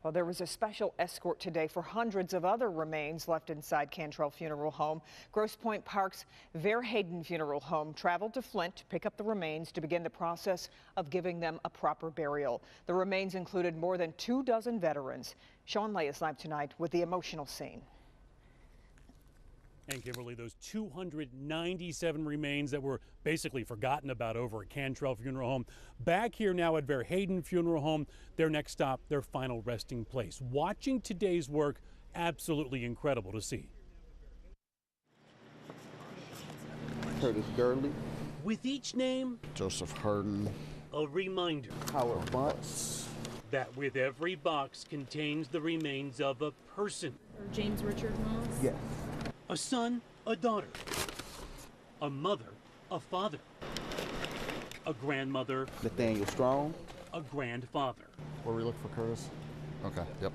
Well, there was a special escort today for hundreds of other remains left inside Cantrell Funeral Home. Grosse Pointe Park's Verheyden Funeral Home traveled to Flint to pick up the remains to begin the process of giving them a proper burial. The remains included more than 24 veterans. Sean Lay is live tonight with the emotional scene. And Kimberly, those 297 remains that were basically forgotten about over at Cantrell Funeral Home, back here now at Verheyden Funeral Home, their next stop, their final resting place. Watching today's work, absolutely incredible to see. Curtis Gurley. With each name, Joseph Harden. a reminder Howard Butts. that with every box contains the remains of a person. James Richard Moss? Yes. A son, a daughter, a mother, a father, a grandmother, Nathaniel Strong. a grandfather. Where we look for Curtis? Okay, yep.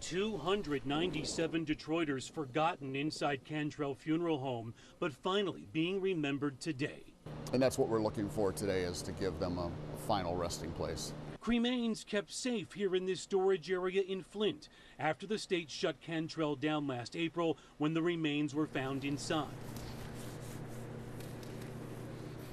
297 Detroiters forgotten inside Cantrell Funeral Home, but finally being remembered today. And that's what we're looking for today, is to give them a final resting place. Cremains kept safe here in this storage area in Flint after the state shut Cantrell down last April when the remains were found inside.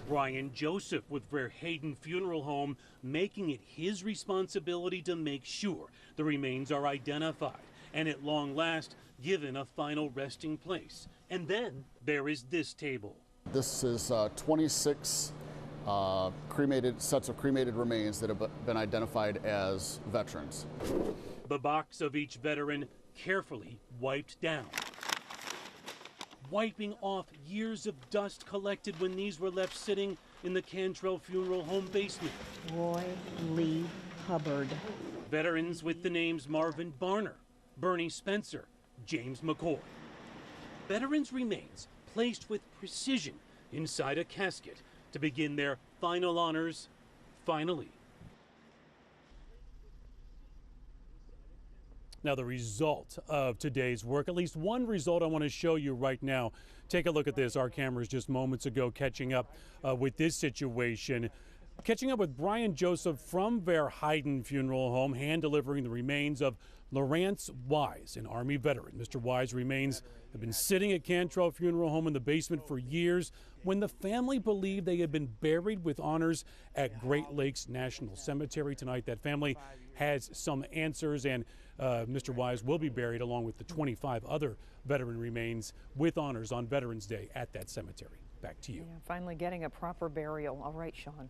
Brian Joseph with Verheyden Funeral Home making it his responsibility to make sure the remains are identified and at long last given a final resting place. And then there is this table. This is 26 sets of cremated remains that have been identified as veterans. The box of each veteran carefully wiped down, wiping off years of dust collected when these were left sitting in the Cantrell Funeral Home basement. Roy Lee Hubbard. Veterans with the names Marvin Barner, Bernie Spencer, James McCoy. Veterans' remains placed with precision inside a casket to begin their final honors, finally. Now, the result of today's work, at least one result I want to show you right now. Take a look at this. Our cameras just moments ago catching up with this situation. Catching up with Brian Joseph from Verheyden Funeral Home, hand delivering the remains of Lawrence Wise, an Army veteran. Mr. Wise remains have been sitting at Cantrell Funeral Home in the basement for years when the family believed they had been buried with honors at Great Lakes National Cemetery. Tonight, that family has some answers, and Mr. Wise will be buried along with the 25 other veteran remains with honors on Veterans Day at that cemetery. Back to you. Yeah, finally getting a proper burial. All right, Sean.